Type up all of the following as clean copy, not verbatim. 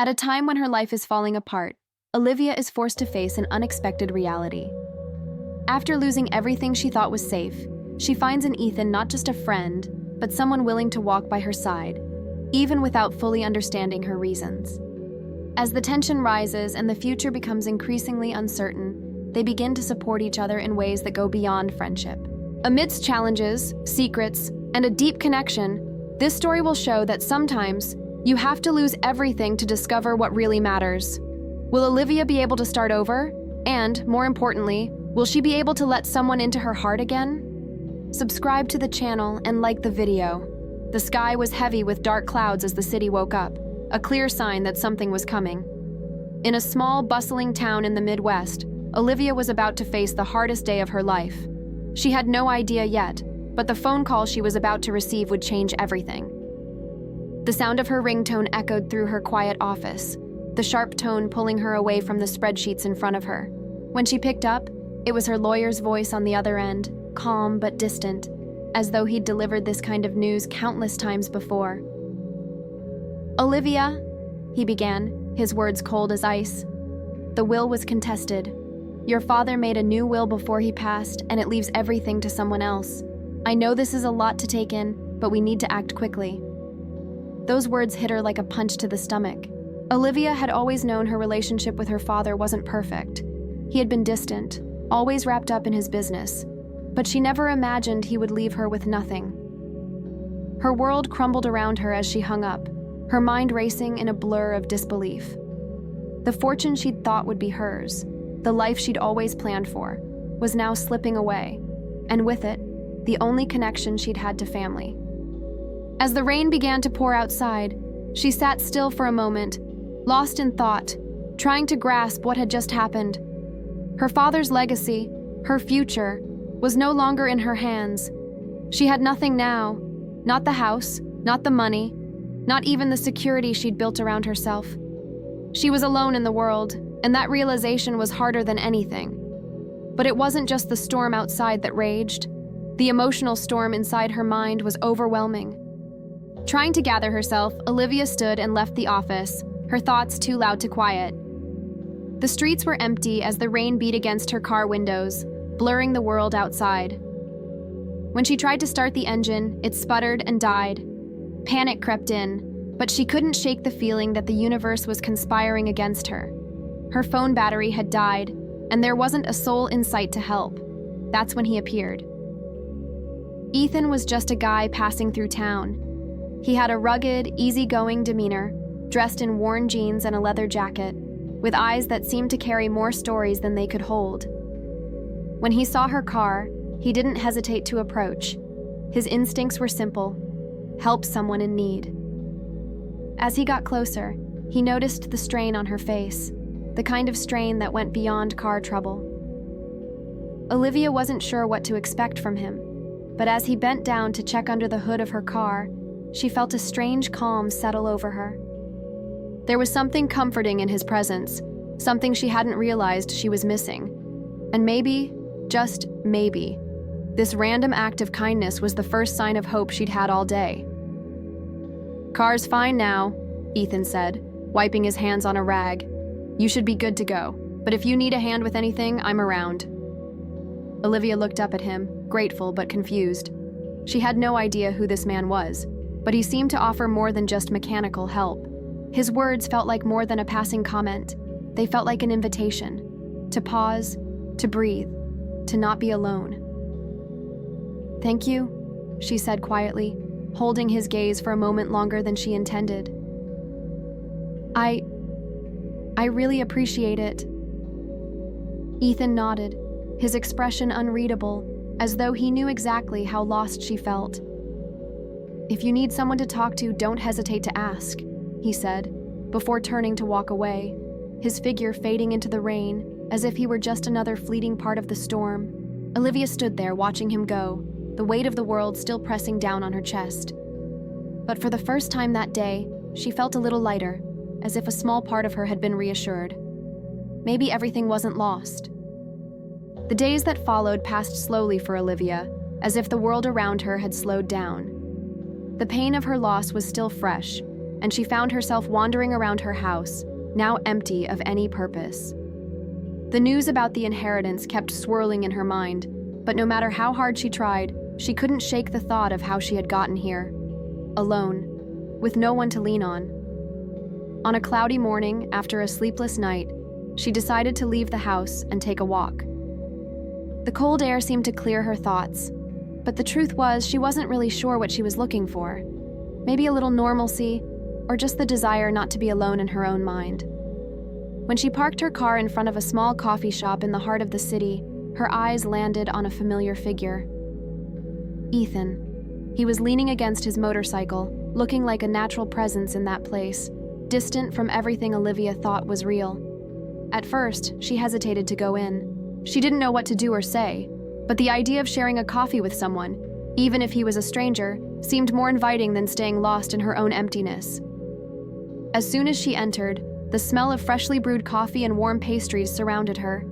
At a time when her life is falling apart, Olivia is forced to face an unexpected reality. After losing everything she thought was safe, she finds in Ethan not just a friend, but someone willing to walk by her side, even without fully understanding her reasons. As the tension rises and the future becomes increasingly uncertain, they begin to support each other in ways that go beyond friendship. Amidst challenges, secrets, and a deep connection, this story will show that sometimes you have to lose everything to discover what really matters. Will Olivia be able to start over? And, more importantly, will she be able to let someone into her heart again? Subscribe to the channel and like the video. The sky was heavy with dark clouds as the city woke up, a clear sign that something was coming. In a small, bustling town in the Midwest, Olivia was about to face the hardest day of her life. She had no idea yet, but the phone call she was about to receive would change everything. The sound of her ringtone echoed through her quiet office, the sharp tone pulling her away from the spreadsheets in front of her. When she picked up, it was her lawyer's voice on the other end, calm but distant, as though he'd delivered this kind of news countless times before. "Olivia," he began, his words cold as ice. "The will was contested. Your father made a new will before he passed, and it leaves everything to someone else. I know this is a lot to take in, but we need to act quickly." Those words hit her like a punch to the stomach. Olivia had always known her relationship with her father wasn't perfect. He had been distant, always wrapped up in his business, but she never imagined he would leave her with nothing. Her world crumbled around her as she hung up, her mind racing in a blur of disbelief. The fortune she'd thought would be hers, the life she'd always planned for, was now slipping away, and with it, the only connection she'd had to family. As the rain began to pour outside, she sat still for a moment, lost in thought, trying to grasp what had just happened. Her father's legacy, her future, was no longer in her hands. She had nothing now, not the house, not the money, not even the security she'd built around herself. She was alone in the world, and that realization was harder than anything. But it wasn't just the storm outside that raged. The emotional storm inside her mind was overwhelming. Trying to gather herself, Olivia stood and left the office, her thoughts too loud to quiet. The streets were empty as the rain beat against her car windows, blurring the world outside. When she tried to start the engine, it sputtered and died. Panic crept in, but she couldn't shake the feeling that the universe was conspiring against her. Her phone battery had died, and there wasn't a soul in sight to help. That's when he appeared. Ethan was just a guy passing through town. He had a rugged, easygoing demeanor, dressed in worn jeans and a leather jacket, with eyes that seemed to carry more stories than they could hold. When he saw her car, he didn't hesitate to approach. His instincts were simple: help someone in need. As he got closer, he noticed the strain on her face, the kind of strain that went beyond car trouble. Olivia wasn't sure what to expect from him, but as he bent down to check under the hood of her car, she felt a strange calm settle over her. There was something comforting in his presence, something she hadn't realized she was missing. And maybe, just maybe, this random act of kindness was the first sign of hope she'd had all day. "Car's fine now," Ethan said, wiping his hands on a rag. "You should be good to go, but if you need a hand with anything, I'm around." Olivia looked up at him, grateful but confused. She had no idea who this man was, but he seemed to offer more than just mechanical help. His words felt like more than a passing comment. They felt like an invitation to pause, to breathe, to not be alone. "Thank you," she said quietly, holding his gaze for a moment longer than she intended. I really appreciate it." Ethan nodded, his expression unreadable, as though he knew exactly how lost she felt. "If you need someone to talk to, don't hesitate to ask," he said, before turning to walk away, his figure fading into the rain, as if he were just another fleeting part of the storm. Olivia stood there watching him go, the weight of the world still pressing down on her chest. But for the first time that day, she felt a little lighter, as if a small part of her had been reassured. Maybe everything wasn't lost. The days that followed passed slowly for Olivia, as if the world around her had slowed down. The pain of her loss was still fresh, and she found herself wandering around her house, now empty of any purpose. The news about the inheritance kept swirling in her mind, but no matter how hard she tried, she couldn't shake the thought of how she had gotten here. Alone, with no one to lean on. On a cloudy morning, after a sleepless night, she decided to leave the house and take a walk. The cold air seemed to clear her thoughts, but the truth was she wasn't really sure what she was looking for. Maybe a little normalcy, or just the desire not to be alone in her own mind. When she parked her car in front of a small coffee shop in the heart of the city, her eyes landed on a familiar figure. Ethan. He was leaning against his motorcycle, looking like a natural presence in that place, distant from everything Olivia thought was real. At first, she hesitated to go in. She didn't know what to do or say, but the idea of sharing a coffee with someone, even if he was a stranger, seemed more inviting than staying lost in her own emptiness. As soon as she entered, the smell of freshly brewed coffee and warm pastries surrounded her,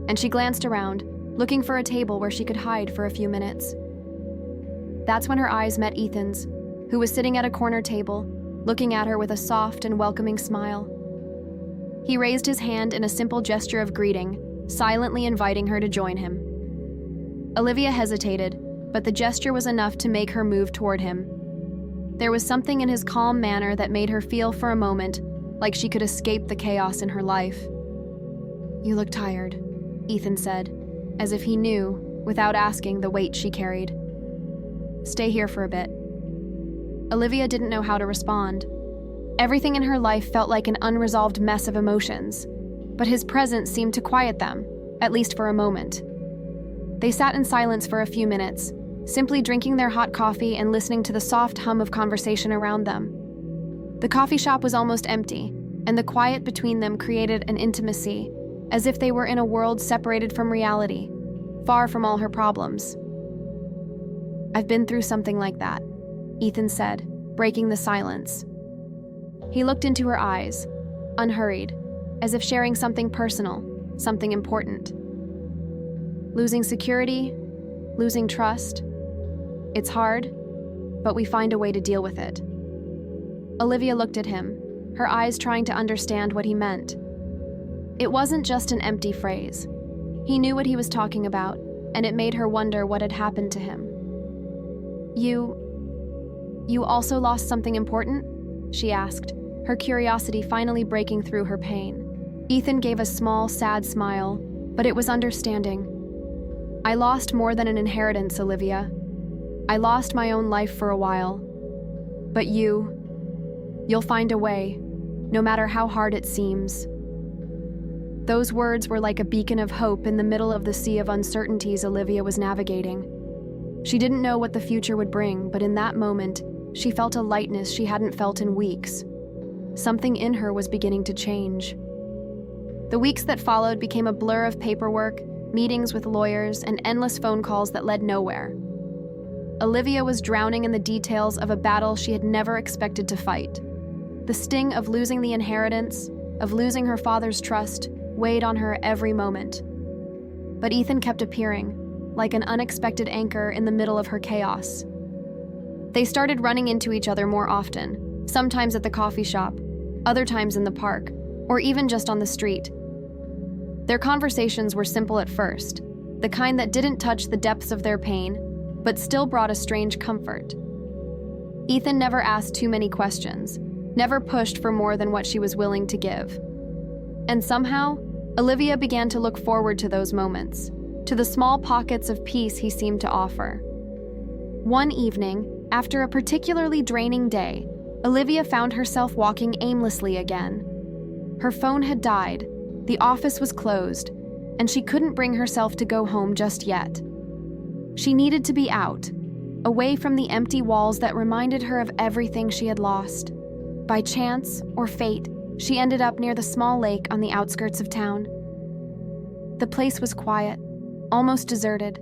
and she glanced around, looking for a table where she could hide for a few minutes. That's when her eyes met Ethan's, who was sitting at a corner table, looking at her with a soft and welcoming smile. He raised his hand in a simple gesture of greeting, silently inviting her to join him. Olivia hesitated, but the gesture was enough to make her move toward him. There was something in his calm manner that made her feel for a moment like she could escape the chaos in her life. "You look tired," Ethan said, as if he knew, without asking, the weight she carried. "Stay here for a bit." Olivia didn't know how to respond. Everything in her life felt like an unresolved mess of emotions, but his presence seemed to quiet them, at least for a moment. They sat in silence for a few minutes, simply drinking their hot coffee and listening to the soft hum of conversation around them. The coffee shop was almost empty, and the quiet between them created an intimacy, as if they were in a world separated from reality, far from all her problems. "I've been through something like that," Ethan said, breaking the silence. He looked into her eyes, unhurried, as if sharing something personal, something important. "Losing security, losing trust. It's hard, but we find a way to deal with it." Olivia looked at him, her eyes trying to understand what he meant. It wasn't just an empty phrase. He knew what he was talking about, and it made her wonder what had happened to him. You also lost something important?" she asked, her curiosity finally breaking through her pain. Ethan gave a small, sad smile, but it was understanding. "I lost more than an inheritance, Olivia. I lost my own life for a while. But you'll find a way, no matter how hard it seems." Those words were like a beacon of hope in the middle of the sea of uncertainties Olivia was navigating. She didn't know what the future would bring, but in that moment, she felt a lightness she hadn't felt in weeks. Something in her was beginning to change. The weeks that followed became a blur of paperwork, meetings with lawyers, and endless phone calls that led nowhere. Olivia was drowning in the details of a battle she had never expected to fight. The sting of losing the inheritance, of losing her father's trust, weighed on her every moment. But Ethan kept appearing, like an unexpected anchor in the middle of her chaos. They started running into each other more often, sometimes at the coffee shop, other times in the park, or even just on the street. Their conversations were simple at first, the kind that didn't touch the depths of their pain, but still brought a strange comfort. Ethan never asked too many questions, never pushed for more than what she was willing to give. And somehow, Olivia began to look forward to those moments, to the small pockets of peace he seemed to offer. One evening, after a particularly draining day, Olivia found herself walking aimlessly again. Her phone had died, the office was closed, and she couldn't bring herself to go home just yet. She needed to be out, away from the empty walls that reminded her of everything she had lost. By chance or fate, she ended up near the small lake on the outskirts of town. The place was quiet, almost deserted,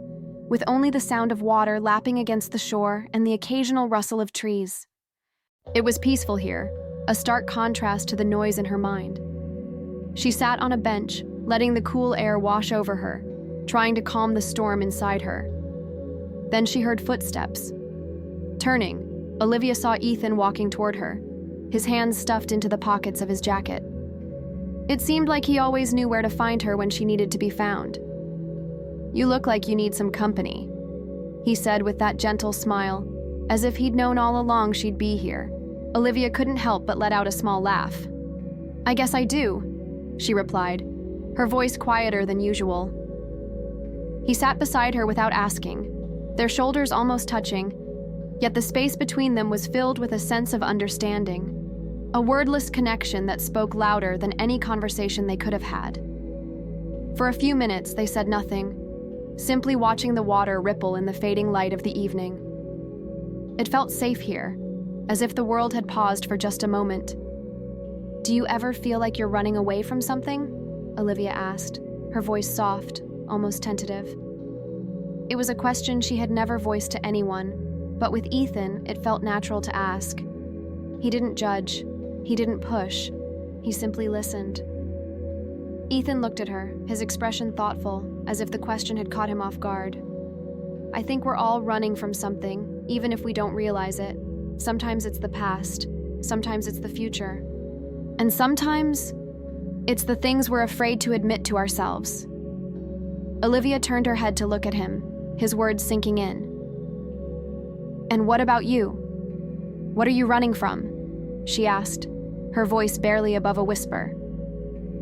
with only the sound of water lapping against the shore and the occasional rustle of trees. It was peaceful here, a stark contrast to the noise in her mind. She sat on a bench, letting the cool air wash over her, trying to calm the storm inside her. Then she heard footsteps. Turning, Olivia saw Ethan walking toward her. his hands stuffed into the pockets of his jacket. It seemed like he always knew where to find her when she needed to be found. "You look like you need some company," he said with that gentle smile, as if he'd known all along she'd be here. Olivia couldn't help but let out a small laugh. "I guess I do," she replied, her voice quieter than usual. He sat beside her without asking, their shoulders almost touching, yet the space between them was filled with a sense of understanding, a wordless connection that spoke louder than any conversation they could have had. For a few minutes, they said nothing, simply watching the water ripple in the fading light of the evening. It felt safe here, as if the world had paused for just a moment. "Do you ever feel like you're running away from something?" Olivia asked, her voice soft, almost tentative. It was a question she had never voiced to anyone, but with Ethan, it felt natural to ask. He didn't judge, he didn't push, he simply listened. Ethan looked at her, his expression thoughtful, as if the question had caught him off guard. "I think we're all running from something, even if we don't realize it. Sometimes it's the past, sometimes it's the future. And sometimes, it's the things we're afraid to admit to ourselves." Olivia turned her head to look at him, his words sinking in. "And what about you? What are you running from?" she asked, her voice barely above a whisper.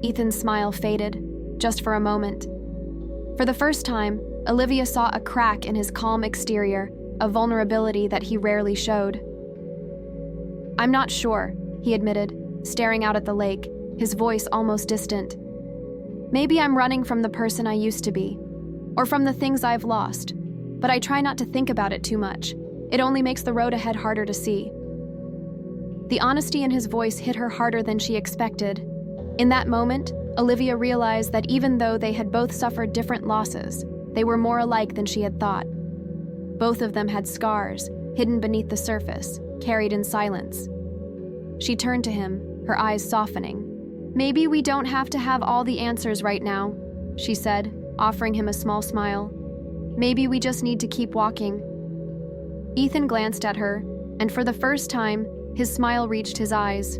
Ethan's smile faded, just for a moment. For the first time, Olivia saw a crack in his calm exterior, a vulnerability that he rarely showed. "I'm not sure," he admitted, staring out at the lake, his voice almost distant. "Maybe I'm running from the person I used to be, or from the things I've lost, but I try not to think about it too much. It only makes the road ahead harder to see." The honesty in his voice hit her harder than she expected. In that moment, Olivia realized that even though they had both suffered different losses, they were more alike than she had thought. Both of them had scars, hidden beneath the surface, carried in silence. She turned to him, her eyes softening. "Maybe we don't have to have all the answers right now," she said, offering him a small smile. "Maybe we just need to keep walking." Ethan glanced at her, and for the first time, his smile reached his eyes.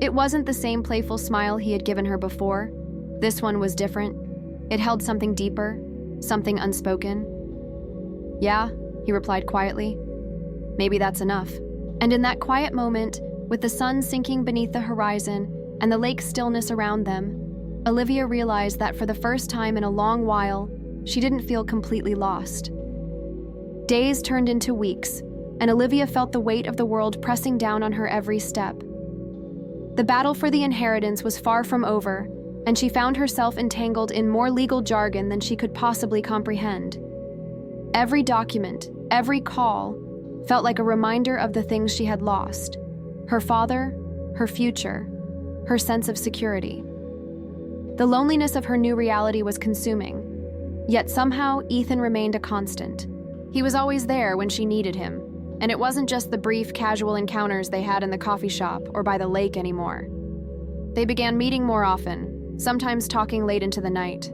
It wasn't the same playful smile he had given her before. This one was different. It held something deeper, something unspoken. "Yeah," he replied quietly. "Maybe that's enough." And in that quiet moment, with the sun sinking beneath the horizon and the lake stillness around them, Olivia realized that for the first time in a long while, she didn't feel completely lost. Days turned into weeks, and Olivia felt the weight of the world pressing down on her every step. The battle for the inheritance was far from over, and she found herself entangled in more legal jargon than she could possibly comprehend. Every document, every call, felt like a reminder of the things she had lost: her father, her future, her sense of security. The loneliness of her new reality was consuming, yet somehow Ethan remained a constant. He was always there when she needed him, and it wasn't just the brief, casual encounters they had in the coffee shop or by the lake anymore. They began meeting more often, sometimes talking late into the night.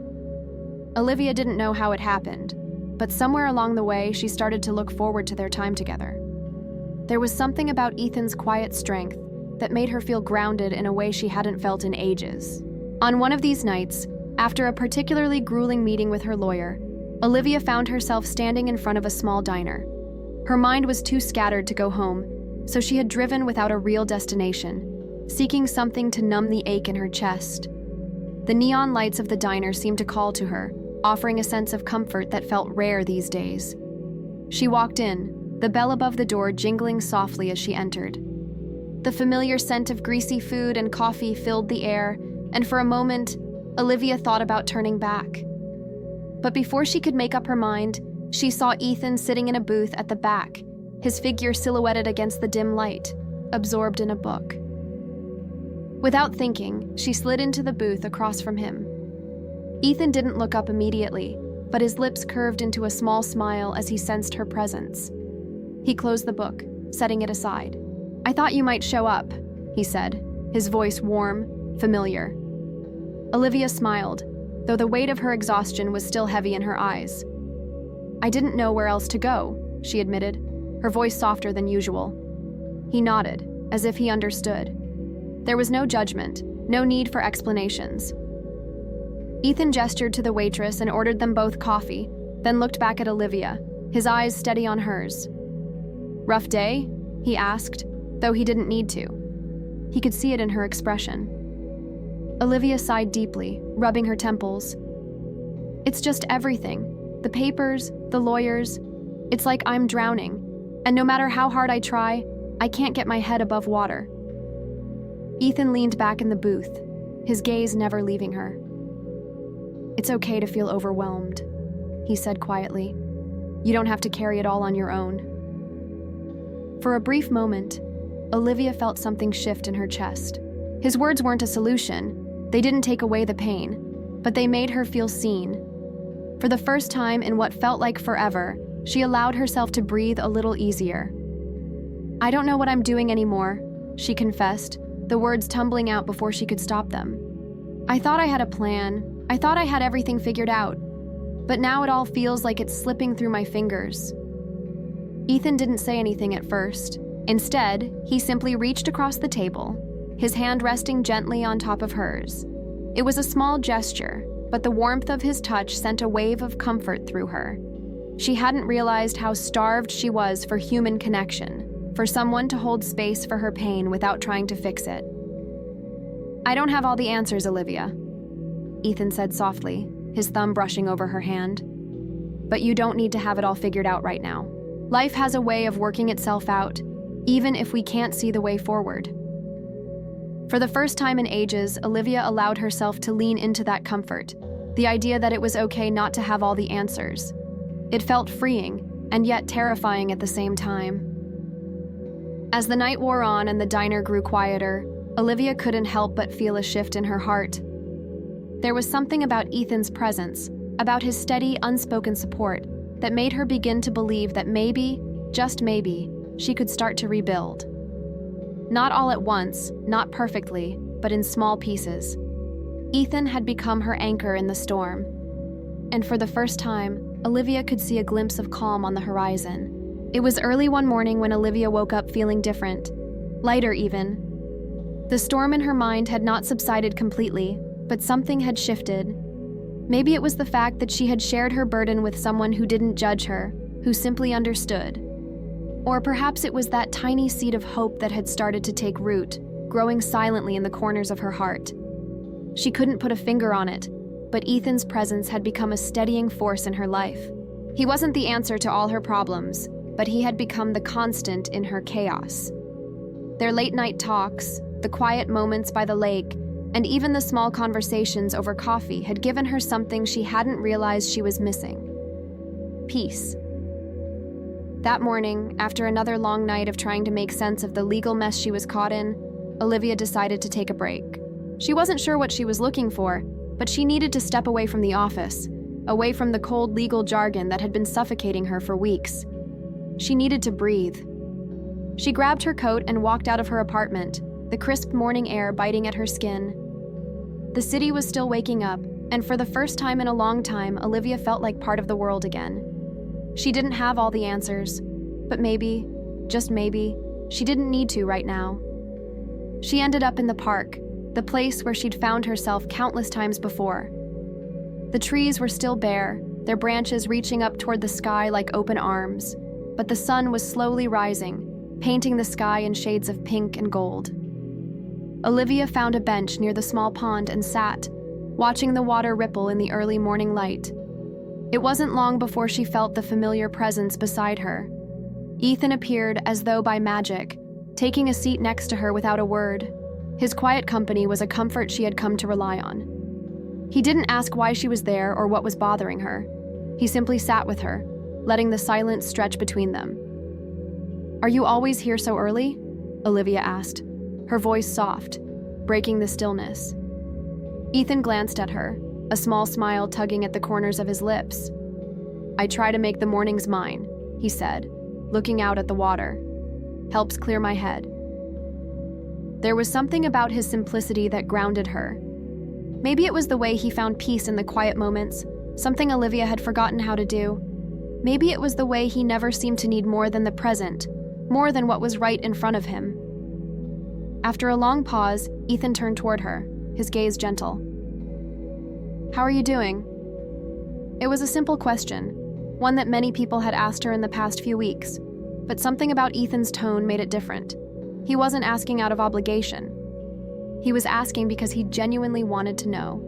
Olivia didn't know how it happened, but somewhere along the way she started to look forward to their time together. There was something about Ethan's quiet strength that made her feel grounded in a way she hadn't felt in ages. On one of these nights, after a particularly grueling meeting with her lawyer, Olivia found herself standing in front of a small diner. Her mind was too scattered to go home, so she had driven without a real destination, seeking something to numb the ache in her chest. The neon lights of the diner seemed to call to her, offering a sense of comfort that felt rare these days. She walked in, the bell above the door jingling softly as she entered. The familiar scent of greasy food and coffee filled the air, and for a moment, Olivia thought about turning back. But before she could make up her mind, she saw Ethan sitting in a booth at the back, his figure silhouetted against the dim light, absorbed in a book. Without thinking, she slid into the booth across from him. Ethan didn't look up immediately, but his lips curved into a small smile as he sensed her presence. He closed the book, setting it aside. "I thought you might show up," he said, his voice warm, familiar. Olivia smiled, though the weight of her exhaustion was still heavy in her eyes. "I didn't know where else to go," she admitted, her voice softer than usual. He nodded, as if he understood. There was no judgment, no need for explanations. Ethan gestured to the waitress and ordered them both coffee, then looked back at Olivia, his eyes steady on hers. "Rough day?" he asked, though he didn't need to. He could see it in her expression. Olivia sighed deeply, rubbing her temples. "It's just everything. The papers, the lawyers. It's like I'm drowning, and no matter how hard I try, I can't get my head above water." Ethan leaned back in the booth, his gaze never leaving her. "It's okay to feel overwhelmed," he said quietly. "You don't have to carry it all on your own." For a brief moment, Olivia felt something shift in her chest. His words weren't a solution. They didn't take away the pain, but they made her feel seen. For the first time in what felt like forever, she allowed herself to breathe a little easier. "I don't know what I'm doing anymore," she confessed, the words tumbling out before she could stop them. "I thought I had a plan. I thought I had everything figured out. But now it all feels like it's slipping through my fingers." Ethan didn't say anything at first. Instead, he simply reached across the table, his hand resting gently on top of hers. It was a small gesture, but the warmth of his touch sent a wave of comfort through her. She hadn't realized how starved she was for human connection, for someone to hold space for her pain without trying to fix it. "I don't have all the answers, Olivia," Ethan said softly, his thumb brushing over her hand. "But you don't need to have it all figured out right now. Life has a way of working itself out, even if we can't see the way forward." For the first time in ages, Olivia allowed herself to lean into that comfort, the idea that it was okay not to have all the answers. It felt freeing, and yet terrifying at the same time. As the night wore on and the diner grew quieter, Olivia couldn't help but feel a shift in her heart. There was something about Ethan's presence, about his steady, unspoken support, that made her begin to believe that maybe, just maybe, she could start to rebuild. Not all at once, not perfectly, but in small pieces. Ethan had become her anchor in the storm. And for the first time, Olivia could see a glimpse of calm on the horizon. It was early one morning when Olivia woke up feeling different, lighter even. The storm in her mind had not subsided completely, but something had shifted. Maybe it was the fact that she had shared her burden with someone who didn't judge her, who simply understood. Or perhaps it was that tiny seed of hope that had started to take root, growing silently in the corners of her heart. She couldn't put a finger on it, but Ethan's presence had become a steadying force in her life. He wasn't the answer to all her problems, but he had become the constant in her chaos. Their late-night talks, the quiet moments by the lake, and even the small conversations over coffee had given her something she hadn't realized she was missing: peace. That morning, after another long night of trying to make sense of the legal mess she was caught in, Olivia decided to take a break. She wasn't sure what she was looking for, but she needed to step away from the office, away from the cold legal jargon that had been suffocating her for weeks. She needed to breathe. She grabbed her coat and walked out of her apartment, the crisp morning air biting at her skin. The city was still waking up, and for the first time in a long time, Olivia felt like part of the world again. She didn't have all the answers, but maybe, just maybe, she didn't need to right now. She ended up in the park, the place where she'd found herself countless times before. The trees were still bare, their branches reaching up toward the sky like open arms, but the sun was slowly rising, painting the sky in shades of pink and gold. Olivia found a bench near the small pond and sat, watching the water ripple in the early morning light. It wasn't long before she felt the familiar presence beside her. Ethan appeared as though by magic, taking a seat next to her without a word. His quiet company was a comfort she had come to rely on. He didn't ask why she was there or what was bothering her. He simply sat with her, letting the silence stretch between them. "Are you always here so early?" Olivia asked, her voice soft, breaking the stillness. Ethan glanced at her, a small smile tugging at the corners of his lips. "I try to make the mornings mine," he said, looking out at the water. "Helps clear my head." There was something about his simplicity that grounded her. Maybe it was the way he found peace in the quiet moments, something Olivia had forgotten how to do. Maybe it was the way he never seemed to need more than the present, more than what was right in front of him. After a long pause, Ethan turned toward her, his gaze gentle. "How are you doing?" It was a simple question, one that many people had asked her in the past few weeks, but something about Ethan's tone made it different. He wasn't asking out of obligation. He was asking because he genuinely wanted to know.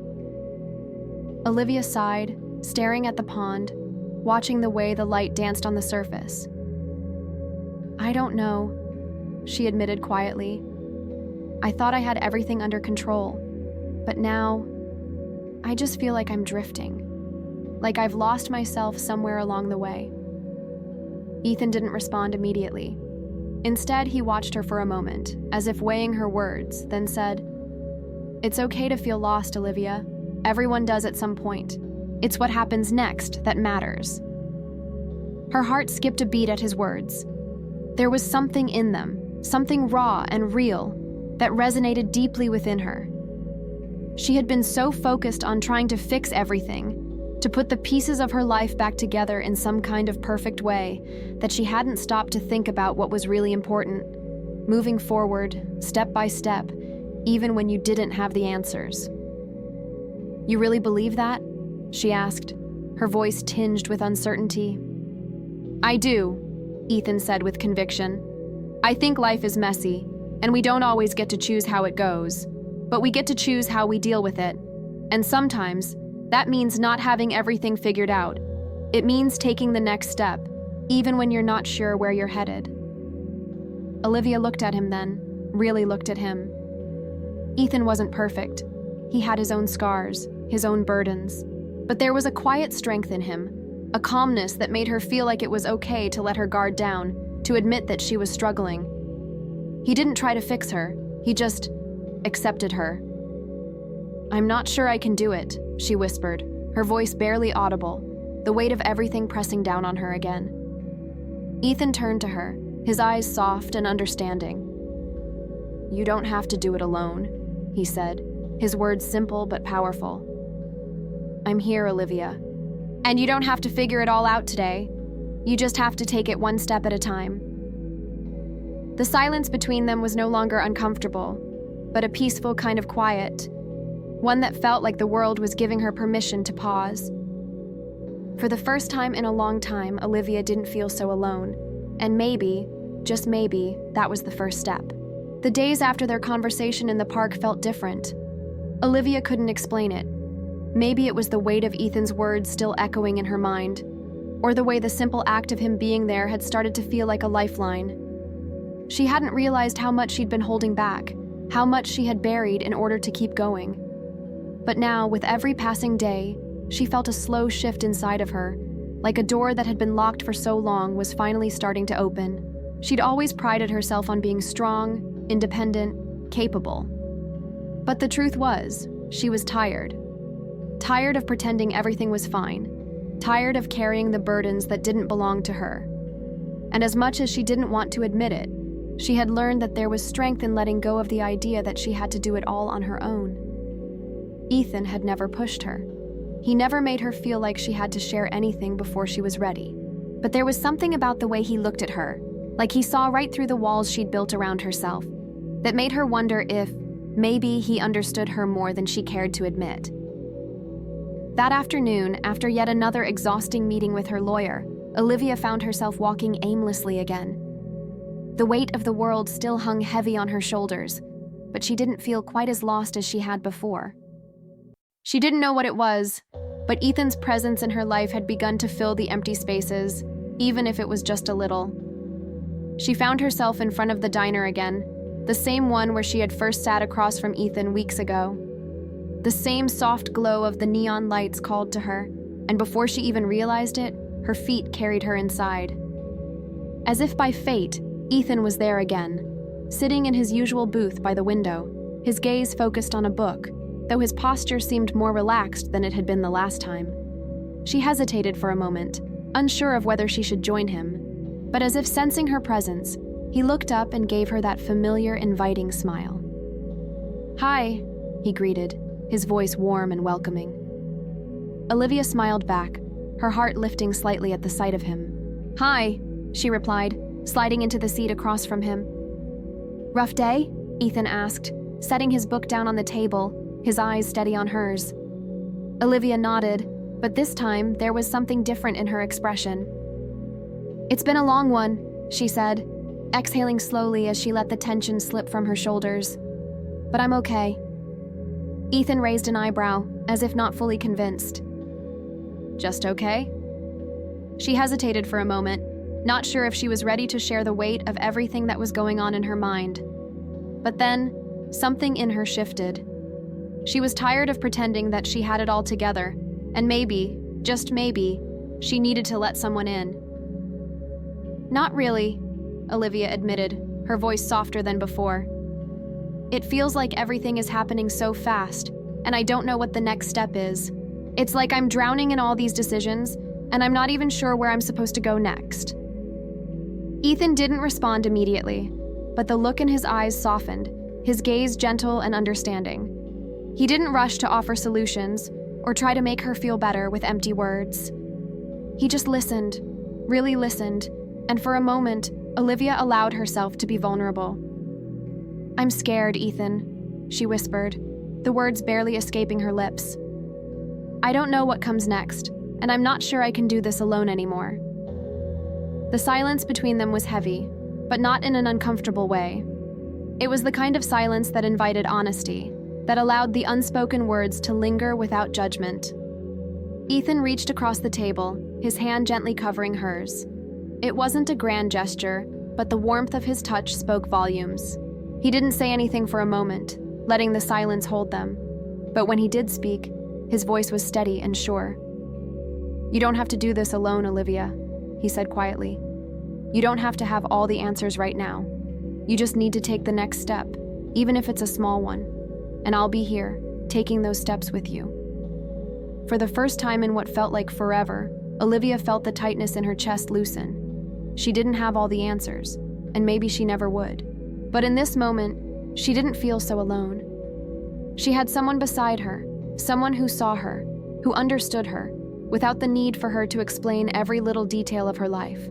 Olivia sighed, staring at the pond, watching the way the light danced on the surface. "I don't know," she admitted quietly. "I thought I had everything under control, but now I just feel like I'm drifting, like I've lost myself somewhere along the way." Ethan didn't respond immediately. Instead, he watched her for a moment, as if weighing her words, then said, "It's okay to feel lost, Olivia. Everyone does at some point. It's what happens next that matters." Her heart skipped a beat at his words. There was something in them, something raw and real, that resonated deeply within her. She had been so focused on trying to fix everything, to put the pieces of her life back together in some kind of perfect way, that she hadn't stopped to think about what was really important, moving forward, step by step, even when you didn't have the answers. "You really believe that?" she asked, her voice tinged with uncertainty. "I do," Ethan said with conviction. "I think life is messy, and we don't always get to choose how it goes, but we get to choose how we deal with it. And sometimes, that means not having everything figured out. It means taking the next step, even when you're not sure where you're headed." Olivia looked at him then, really looked at him. Ethan wasn't perfect. He had his own scars, his own burdens. But there was a quiet strength in him, a calmness that made her feel like it was okay to let her guard down, to admit that she was struggling. He didn't try to fix her, he just accepted her. "I'm not sure I can do it," she whispered, her voice barely audible, the weight of everything pressing down on her again. Ethan turned to her, his eyes soft and understanding. "You don't have to do it alone," he said, his words simple but powerful. "I'm here, Olivia. And you don't have to figure it all out today. You just have to take it one step at a time." The silence between them was no longer uncomfortable, but a peaceful kind of quiet, one that felt like the world was giving her permission to pause. For the first time in a long time, Olivia didn't feel so alone, and maybe, just maybe, that was the first step. The days after their conversation in the park felt different. Olivia couldn't explain it. Maybe it was the weight of Ethan's words still echoing in her mind, or the way the simple act of him being there had started to feel like a lifeline. She hadn't realized how much she'd been holding back, how much she had buried in order to keep going. But now, with every passing day, she felt a slow shift inside of her, like a door that had been locked for so long was finally starting to open. She'd always prided herself on being strong, independent, capable. But the truth was, she was tired. Tired of pretending everything was fine. Tired of carrying the burdens that didn't belong to her. And as much as she didn't want to admit it, she had learned that there was strength in letting go of the idea that she had to do it all on her own. Ethan had never pushed her. He never made her feel like she had to share anything before she was ready. But there was something about the way he looked at her, like he saw right through the walls she'd built around herself, that made her wonder if, maybe, he understood her more than she cared to admit. That afternoon, after yet another exhausting meeting with her lawyer, Olivia found herself walking aimlessly again. The weight of the world still hung heavy on her shoulders, but she didn't feel quite as lost as she had before. She didn't know what it was, but Ethan's presence in her life had begun to fill the empty spaces, even if it was just a little. She found herself in front of the diner again, the same one where she had first sat across from Ethan weeks ago. The same soft glow of the neon lights called to her, and before she even realized it, her feet carried her inside. As if by fate, Ethan was there again, sitting in his usual booth by the window, his gaze focused on a book, though his posture seemed more relaxed than it had been the last time. She hesitated for a moment, unsure of whether she should join him, but as if sensing her presence, he looked up and gave her that familiar, inviting smile. "Hi," he greeted, his voice warm and welcoming. Olivia smiled back, her heart lifting slightly at the sight of him. "Hi," she replied, sliding into the seat across from him. "Rough day?" Ethan asked, setting his book down on the table, his eyes steady on hers. Olivia nodded, but this time there was something different in her expression. "It's been a long one," she said, exhaling slowly as she let the tension slip from her shoulders. "But I'm okay." Ethan raised an eyebrow, as if not fully convinced. "Just okay?" She hesitated for a moment, not sure if she was ready to share the weight of everything that was going on in her mind. But then, something in her shifted. She was tired of pretending that she had it all together, and maybe, just maybe, she needed to let someone in. "Not really," Olivia admitted, her voice softer than before. "It feels like everything is happening so fast, and I don't know what the next step is. It's like I'm drowning in all these decisions, and I'm not even sure where I'm supposed to go next." Ethan didn't respond immediately, but the look in his eyes softened, his gaze gentle and understanding. He didn't rush to offer solutions or try to make her feel better with empty words. He just listened, really listened, and for a moment, Olivia allowed herself to be vulnerable. "I'm scared, Ethan," she whispered, the words barely escaping her lips. "I don't know what comes next, and I'm not sure I can do this alone anymore." The silence between them was heavy, but not in an uncomfortable way. It was the kind of silence that invited honesty, that allowed the unspoken words to linger without judgment. Ethan reached across the table, his hand gently covering hers. It wasn't a grand gesture, but the warmth of his touch spoke volumes. He didn't say anything for a moment, letting the silence hold them. But when he did speak, his voice was steady and sure. "You don't have to do this alone, Olivia," he said quietly. "You don't have to have all the answers right now. You just need to take the next step, even if it's a small one. And I'll be here, taking those steps with you." For the first time in what felt like forever, Olivia felt the tightness in her chest loosen. She didn't have all the answers, and maybe she never would. But in this moment, she didn't feel so alone. She had someone beside her, someone who saw her, who understood her, without the need for her to explain every little detail of her life.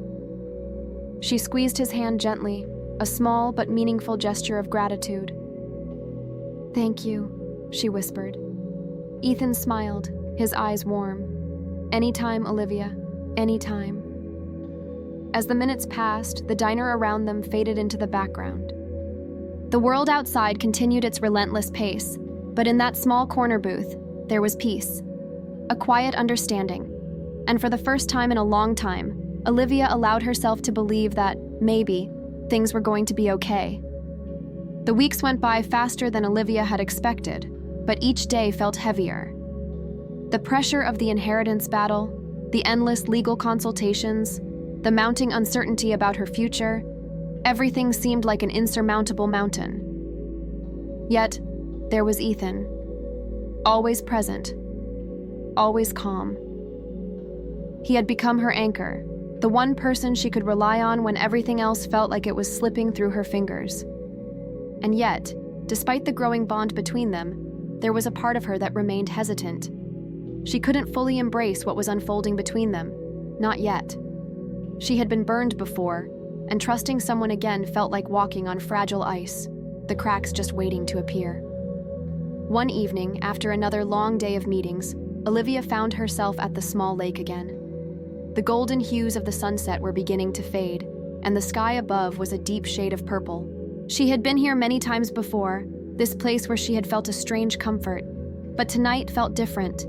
She squeezed his hand gently, a small but meaningful gesture of gratitude. "Thank you," she whispered. Ethan smiled, his eyes warm. "Anytime, Olivia, anytime." As the minutes passed, the diner around them faded into the background. The world outside continued its relentless pace, but in that small corner booth, there was peace, a quiet understanding, and for the first time in a long time, Olivia allowed herself to believe that, maybe, things were going to be okay. The weeks went by faster than Olivia had expected, but each day felt heavier. The pressure of the inheritance battle, the endless legal consultations, the mounting uncertainty about her future, everything seemed like an insurmountable mountain. Yet, there was Ethan, always present, always calm. He had become her anchor, the one person she could rely on when everything else felt like it was slipping through her fingers. And yet, despite the growing bond between them, there was a part of her that remained hesitant. She couldn't fully embrace what was unfolding between them, not yet. She had been burned before, and trusting someone again felt like walking on fragile ice, the cracks just waiting to appear. One evening, after another long day of meetings, Olivia found herself at the small lake again. The golden hues of the sunset were beginning to fade, and the sky above was a deep shade of purple. She had been here many times before, this place where she had felt a strange comfort, but tonight felt different.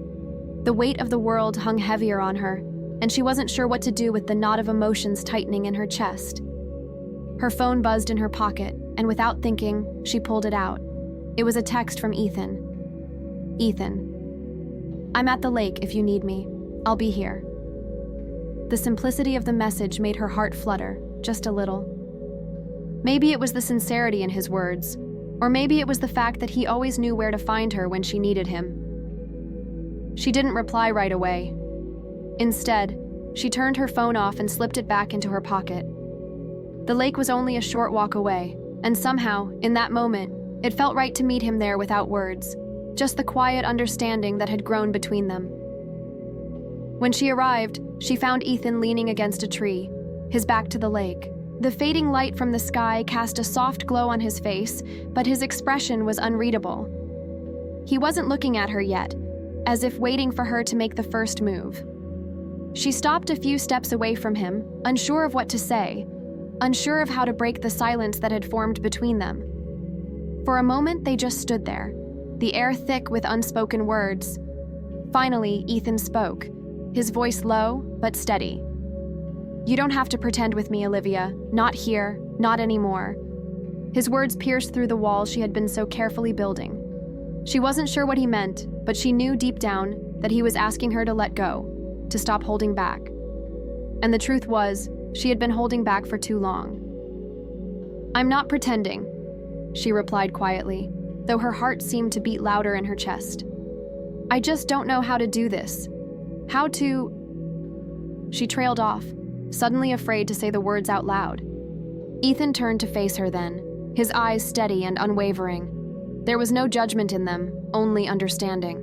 The weight of the world hung heavier on her, and she wasn't sure what to do with the knot of emotions tightening in her chest. Her phone buzzed in her pocket, and without thinking, she pulled it out. It was a text from Ethan. "Ethan, I'm at the lake if you need me. I'll be here." The simplicity of the message made her heart flutter, just a little. Maybe it was the sincerity in his words, or maybe it was the fact that he always knew where to find her when she needed him. She didn't reply right away. Instead, she turned her phone off and slipped it back into her pocket. The lake was only a short walk away, and somehow, in that moment, it felt right to meet him there without words, just the quiet understanding that had grown between them. When she arrived, she found Ethan leaning against a tree, his back to the lake, The fading light from the sky cast a soft glow on his face, but his expression was unreadable. He wasn't looking at her yet, as if waiting for her to make the first move. She stopped a few steps away from him, unsure of what to say, unsure of how to break the silence that had formed between them. For a moment, they just stood there, the air thick with unspoken words. Finally, Ethan spoke, his voice low but steady. "You don't have to pretend with me, Olivia. Not here, not anymore." His words pierced through the wall she had been so carefully building. She wasn't sure what he meant, but she knew deep down that he was asking her to let go, to stop holding back. And the truth was, she had been holding back for too long. "I'm not pretending," she replied quietly, though her heart seemed to beat louder in her chest. "I just don't know how to do this. How to—" She trailed off, suddenly afraid to say the words out loud. Ethan turned to face her then, his eyes steady and unwavering. There was no judgment in them, only understanding.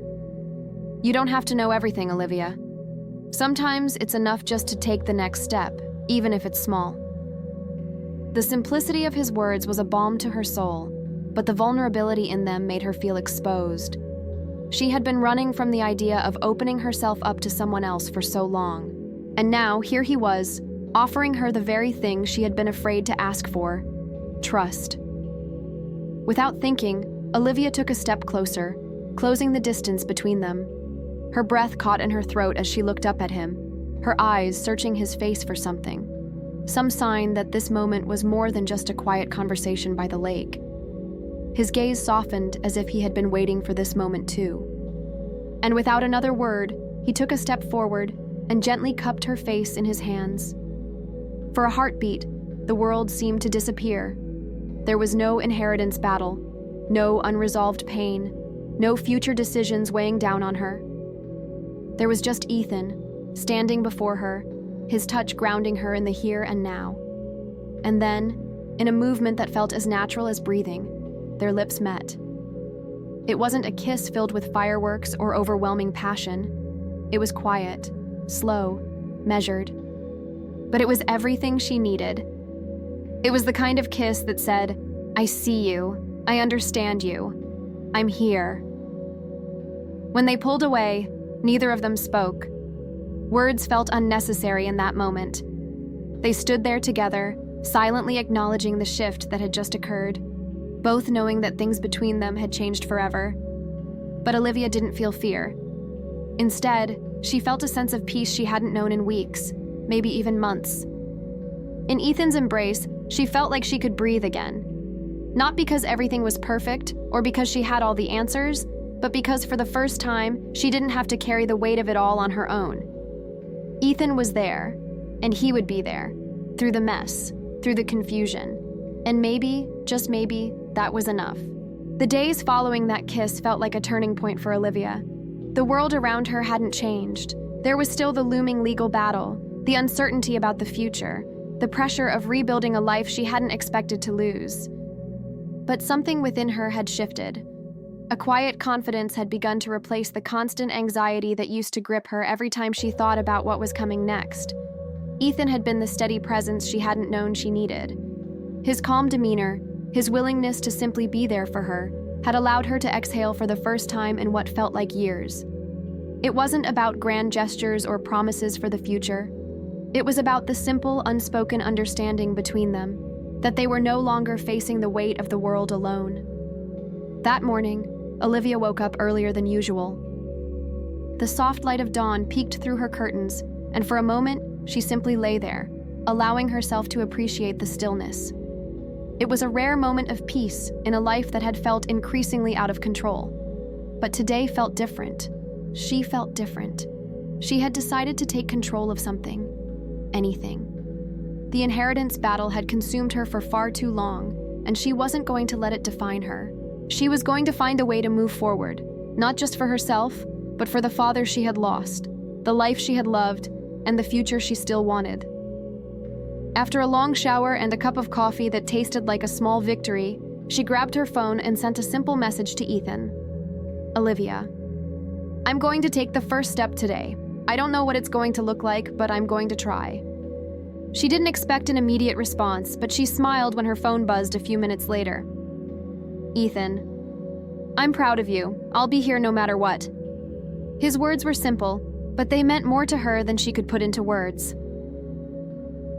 "You don't have to know everything, Olivia. Sometimes it's enough just to take the next step, even if it's small." The simplicity of his words was a balm to her soul, but the vulnerability in them made her feel exposed. She had been running from the idea of opening herself up to someone else for so long. And now, here he was, offering her the very thing she had been afraid to ask for: trust. Without thinking, Olivia took a step closer, closing the distance between them. Her breath caught in her throat as she looked up at him, her eyes searching his face for something. Some sign that this moment was more than just a quiet conversation by the lake. His gaze softened as if he had been waiting for this moment too. And without another word, he took a step forward and gently cupped her face in his hands. For a heartbeat, the world seemed to disappear. There was no inheritance battle, no unresolved pain, no future decisions weighing down on her. There was just Ethan, standing before her, his touch grounding her in the here and now. And then, in a movement that felt as natural as breathing, their lips met. It wasn't a kiss filled with fireworks or overwhelming passion. It was quiet, slow, measured. But it was everything she needed. It was the kind of kiss that said, "I see you, I understand you, I'm here." When they pulled away, neither of them spoke. Words felt unnecessary in that moment. They stood there together, silently acknowledging the shift that had just occurred, both knowing that things between them had changed forever. But Olivia didn't feel fear. Instead, she felt a sense of peace she hadn't known in weeks, maybe even months. In Ethan's embrace, she felt like she could breathe again. Not because everything was perfect or because she had all the answers, but because for the first time, she didn't have to carry the weight of it all on her own. Ethan was there, and he would be there, through the mess, through the confusion. And maybe, just maybe, that was enough. The days following that kiss felt like a turning point for Olivia. The world around her hadn't changed. There was still the looming legal battle, the uncertainty about the future, the pressure of rebuilding a life she hadn't expected to lose. But something within her had shifted. A quiet confidence had begun to replace the constant anxiety that used to grip her every time she thought about what was coming next. Ethan had been the steady presence she hadn't known she needed. His calm demeanor, his willingness to simply be there for her, had allowed her to exhale for the first time in what felt like years. It wasn't about grand gestures or promises for the future. It was about the simple, unspoken understanding between them, that they were no longer facing the weight of the world alone. That morning, Olivia woke up earlier than usual. The soft light of dawn peeked through her curtains, and for a moment, she simply lay there, allowing herself to appreciate the stillness. It was a rare moment of peace in a life that had felt increasingly out of control. But today felt different. She felt different. She had decided to take control of something. Anything. The inheritance battle had consumed her for far too long, and she wasn't going to let it define her. She was going to find a way to move forward, not just for herself, but for the father she had lost, the life she had loved, and the future she still wanted. After a long shower and a cup of coffee that tasted like a small victory, she grabbed her phone and sent a simple message to Ethan. "Olivia, I'm going to take the first step today. I don't know what it's going to look like, but I'm going to try." She didn't expect an immediate response, but she smiled when her phone buzzed a few minutes later. "Ethan, I'm proud of you. I'll be here no matter what." His words were simple, but they meant more to her than she could put into words.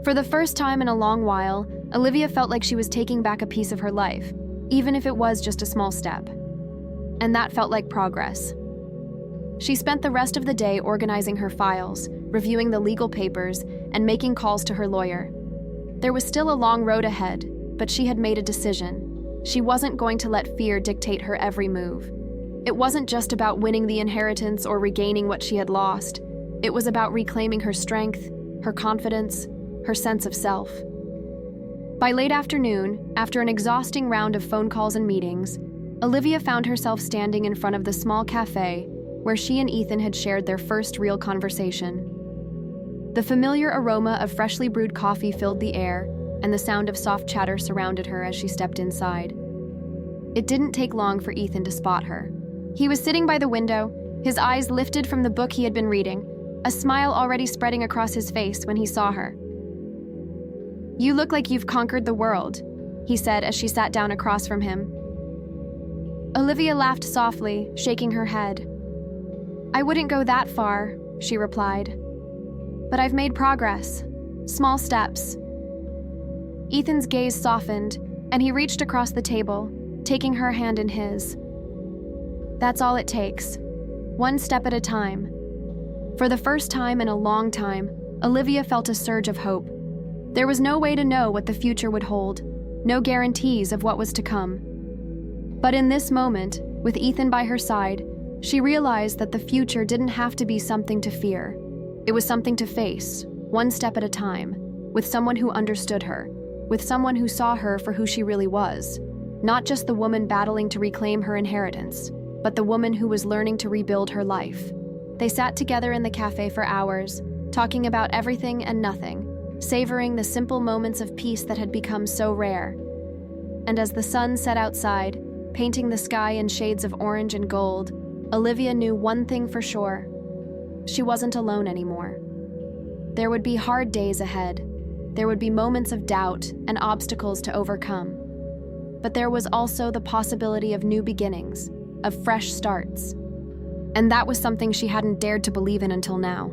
For the first time in a long while, Olivia felt like she was taking back a piece of her life, even if it was just a small step. And that felt like progress. She spent the rest of the day organizing her files, reviewing the legal papers, and making calls to her lawyer. There was still a long road ahead, but she had made a decision. She wasn't going to let fear dictate her every move. It wasn't just about winning the inheritance or regaining what she had lost. It was about reclaiming her strength, her confidence, her sense of self. By late afternoon, after an exhausting round of phone calls and meetings, Olivia found herself standing in front of the small cafe where she and Ethan had shared their first real conversation. The familiar aroma of freshly brewed coffee filled the air, and the sound of soft chatter surrounded her as she stepped inside. It didn't take long for Ethan to spot her. He was sitting by the window, his eyes lifted from the book he had been reading, a smile already spreading across his face when he saw her. "You look like you've conquered the world," he said as she sat down across from him. Olivia laughed softly, shaking her head. "I wouldn't go that far," she replied. "But I've made progress. Small steps." Ethan's gaze softened, and he reached across the table, taking her hand in his. "That's all it takes. One step at a time." For the first time in a long time, Olivia felt a surge of hope. There was no way to know what the future would hold, no guarantees of what was to come. But in this moment, with Ethan by her side, she realized that the future didn't have to be something to fear. It was something to face, one step at a time, with someone who understood her, with someone who saw her for who she really was, not just the woman battling to reclaim her inheritance, but the woman who was learning to rebuild her life. They sat together in the cafe for hours, talking about everything and nothing, savoring the simple moments of peace that had become so rare. And as the sun set outside, painting the sky in shades of orange and gold, Olivia knew one thing for sure. She wasn't alone anymore. There would be hard days ahead. There would be moments of doubt and obstacles to overcome. But there was also the possibility of new beginnings, of fresh starts. And that was something she hadn't dared to believe in until now.